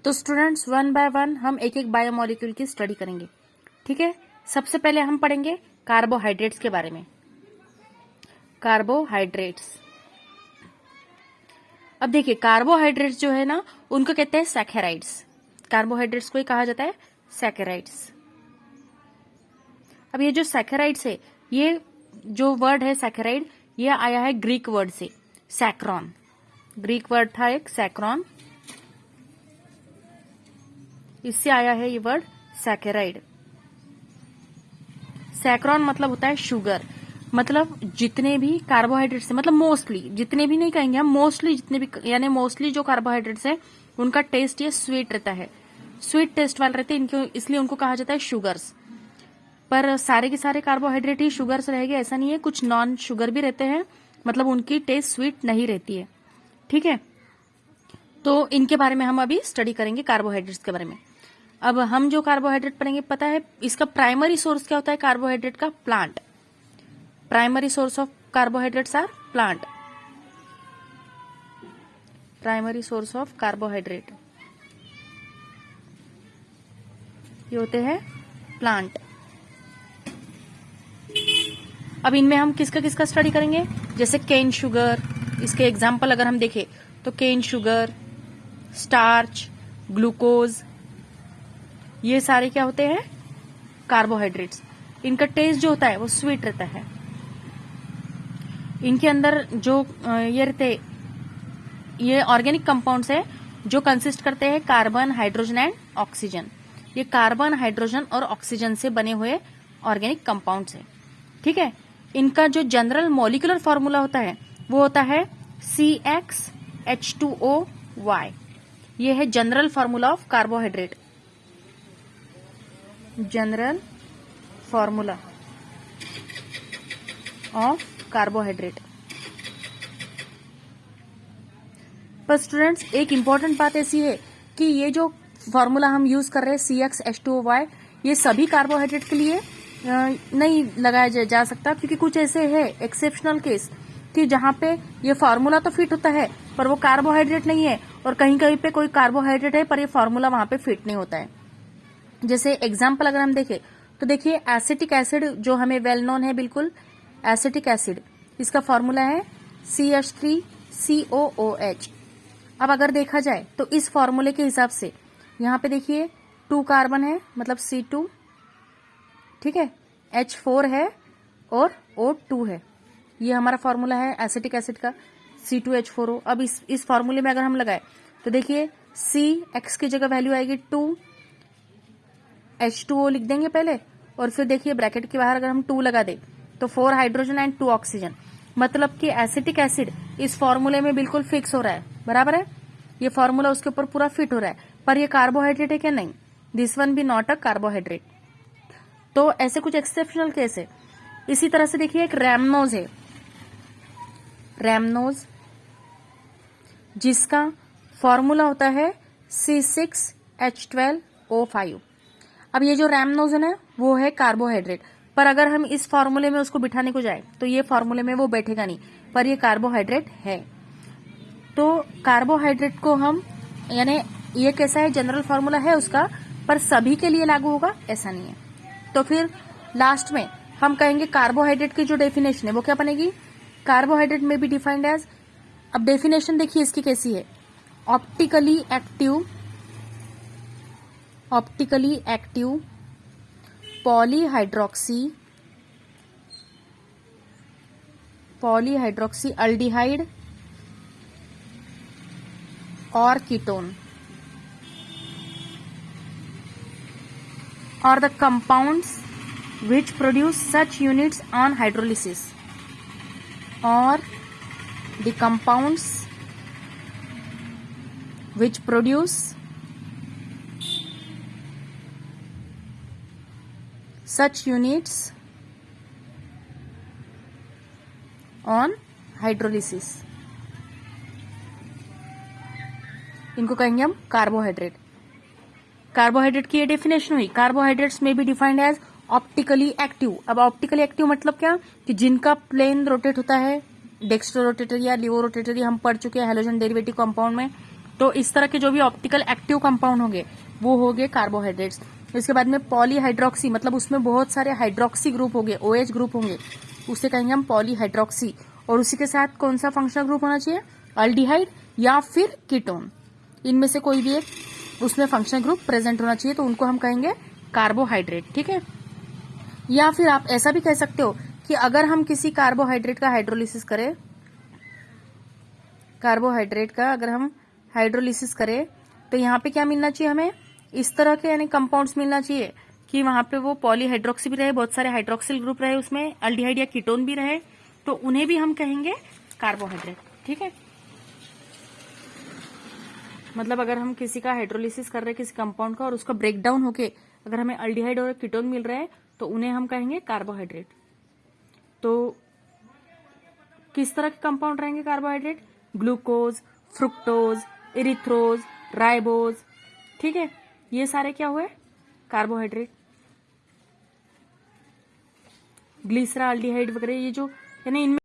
तो students one by one हम एक एक बायोमोलिक्यूल की स्टडी करेंगे, ठीक है। सबसे पहले हम पढ़ेंगे कार्बोहाइड्रेट्स के बारे में। कार्बोहाइड्रेट्स, अब देखिए कार्बोहाइड्रेट्स जो है ना उनको कहते हैं सैकेराइड्स। कार्बोहाइड्रेट्स को ही कहा जाता है सैकेराइड्स। अब ये जो सैकेराइड्स है, ये जो वर्ड है सैकेराइड, ये आया है ग्रीक वर्ड से सैक्रॉन। ग्रीक वर्ड था एक सैक्रॉन, इससे आया है ये वर्ड सैकेराइड। सैक्रॉन मतलब होता है शुगर, मतलब जितने भी कार्बोहाइड्रेट्स है, मतलब मोस्टली, जितने भी नहीं कहेंगे हम, मोस्टली जितने भी, यानी मोस्टली जो कार्बोहाइड्रेट्स है उनका टेस्ट ये स्वीट रहता है, स्वीट टेस्ट वाले रहते हैं इनको, इसलिए उनको कहा जाता है शुगर्स। पर सारे के सारे कार्बोहाइड्रेट ही शुगर्स रहेंगे ऐसा नहीं है, कुछ नॉन शुगर भी रहते हैं, मतलब उनकी टेस्ट स्वीट नहीं रहती है, ठीक है। तो इनके बारे में हम अभी स्टडी करेंगे, कार्बोहाइड्रेट्स के बारे में। अब हम जो कार्बोहाइड्रेट पढ़ेंगे, पता है इसका प्राइमरी सोर्स क्या होता है कार्बोहाइड्रेट का? Plant. Primary source of carbohydrates are plant. Primary source of carbohydrate ये होते हैं प्लांट। अब इनमें हम किसका किसका स्टडी करेंगे? जैसे केन शुगर, इसके एग्जाम्पल अगर हम देखें तो केन शुगर, स्टार्च, ग्लूकोज, ये सारे क्या होते हैं? कार्बोहाइड्रेट्स। इनका टेस्ट जो होता है वो स्वीट रहता है। इनके अंदर जो ये रहते, ये ऑर्गेनिक कंपाउंड्स है जो कंसिस्ट करते हैं कार्बन, हाइड्रोजन एंड ऑक्सीजन। ये कार्बन, हाइड्रोजन और ऑक्सीजन से बने हुए ऑर्गेनिक कंपाउंड्स है, ठीक है। इनका जो जनरल मॉलिक्यूलर फॉर्मूला होता है वो होता है CxH2OY। ये है general formula of carbohydrate. General formula of carbohydrate. पर स्टूडेंट्स एक इंपॉर्टेंट बात ऐसी है कि ये जो फॉर्मूला हम यूज कर रहे हैं CxH2OY, ये सभी कार्बोहाइड्रेट के लिए नहीं लगाया जा सकता, क्योंकि कुछ ऐसे है एक्सेप्शनल केस कि जहां पे ये फॉर्मूला तो फिट होता है पर वो कार्बोहाइड्रेट नहीं है, और कहीं कहीं पे कोई कार्बोहाइड्रेट है पर ये फॉर्मूला वहां पे फिट नहीं होता है। जैसे एग्जाम्पल अगर हम देखें तो देखिए एसिटिक एसिड जो हमें वेल नोन है बिल्कुल, एसिटिक एसिड, इसका फॉर्मूला है CH3COOH। अब अगर देखा जाए तो इस फॉर्मूले के हिसाब से यहाँ पे देखिए 2 कार्बन है, मतलब C2, ठीक है, H4 है और O2 है। ये हमारा फॉर्मूला है एसिटिक एसिड का C2H4O। अब इस फॉर्मूले में अगर हम लगाए तो देखिए CX की जगह वैल्यू आएगी 2, H2O लिख देंगे पहले, और फिर देखिए ब्रैकेट के बाहर अगर हम 2 लगा दे तो 4 हाइड्रोजन एंड 2 ऑक्सीजन, मतलब कि एसिटिक एसिड इस फॉर्मूले में बिल्कुल फिक्स हो रहा है, बराबर है। ये फॉर्मूला उसके ऊपर पूरा फिट हो रहा है, पर ये कार्बोहाइड्रेट है क्या? नहीं, this one be not a carbohydrate. तो ऐसे कुछ एक्सेप्शनल केस है। इसी तरह से देखिए एक रैमनोज है, रैमनोज, जिसका फॉर्मूला होता है C6H12O5। अब ये जो रैमनोज है ना वो है कार्बोहाइड्रेट, पर अगर हम इस फॉर्मूले में उसको बिठाने को जाए तो ये फॉर्मूले में वो बैठेगा नहीं, पर ये कार्बोहाइड्रेट है। तो कार्बोहाइड्रेट को हम, यानी ये कैसा है, जनरल फॉर्मूला है उसका, पर सभी के लिए लागू होगा ऐसा नहीं है। तो फिर लास्ट में हम कहेंगे कार्बोहाइड्रेट की जो डेफिनेशन है वो क्या बनेगी? कार्बोहाइड्रेट में बी डिफाइंड एज, अब डेफिनेशन देखिए इसकी कैसी है, ऑप्टिकली एक्टिव पॉलीहाइड्रोक्सी अल्डिहाइड और ketone, or the compounds which produce such units on hydrolysis, or the compounds which produce such units on hydrolysis, इनको कहेंगे हम कार्बोहाइड्रेट। कार्बोहाइड्रेट की ये डेफिनेशन हुई। कार्बोहाइड्रेट्स में भी डिफाइंड एज ऑप्टिकली एक्टिव। अब ऑप्टिकली एक्टिव मतलब क्या? कि जिनका प्लेन रोटेट होता है, डेक्स्ट्रो रोटेटरी या लिवो रोटेटरी हम पढ़ चुके हैं हेलोजन डेरिवेटिव कंपाउंड में, तो इस तरह के जो भी ऑप्टिकल एक्टिव कंपाउंड होंगे वो हो गए कार्बोहाइड्रेट्स। इसके बाद में पॉलीहाइड्रोक्सी, मतलब उसमें बहुत सारे हाइड्रोक्सी ग्रुप होंगे, OH ग्रुप होंगे, उसे कहेंगे हम पॉलीहाइड्रोक्सी। और उसी के साथ कौन सा फंक्शनल ग्रुप होना चाहिए, अल्डिहाइड या फिर कीटोन, इनमें से कोई भी एक उसमें फंक्शनल ग्रुप प्रेजेंट होना चाहिए, तो उनको हम कहेंगे कार्बोहाइड्रेट। ठीक है। या फिर आप ऐसा भी कह सकते हो कि अगर हम किसी कार्बोहाइड्रेट का हाइड्रोलिसिस करें, कार्बोहाइड्रेट का अगर हम हाइड्रोलिसिस करें तो यहाँ पे क्या मिलना चाहिए हमें, इस तरह के यानी कंपाउंड्स मिलना चाहिए कि वहां पे वो पॉलीहाइड्रोक्सी भी रहे, बहुत सारे हाइड्रोक्सिल ग्रुप रहे, उसमें अल्डिहाइड या कीटोन भी रहे, तो उन्हें भी हम कहेंगे कार्बोहाइड्रेट। ठीक है। मतलब अगर हम किसी का हाइड्रोलिसिस कर रहे हैं किसी कंपाउंड का और उसका ब्रेकडाउन होके अगर हमें अल्डिहाइड और कीटोन मिल रहा है तो उन्हें हम कहेंगे कार्बोहाइड्रेट। तो किस तरह के कंपाउंड रहेंगे कार्बोहाइड्रेट, ग्लूकोज, फ्रुक्टोज, इरिथ्रोज, राइबोज। ठीक है, ये सारे क्या हुए कार्बोहाइड्रेट। ग्लिसराल्डिहाइड वगैरह ये जो यानी इनमें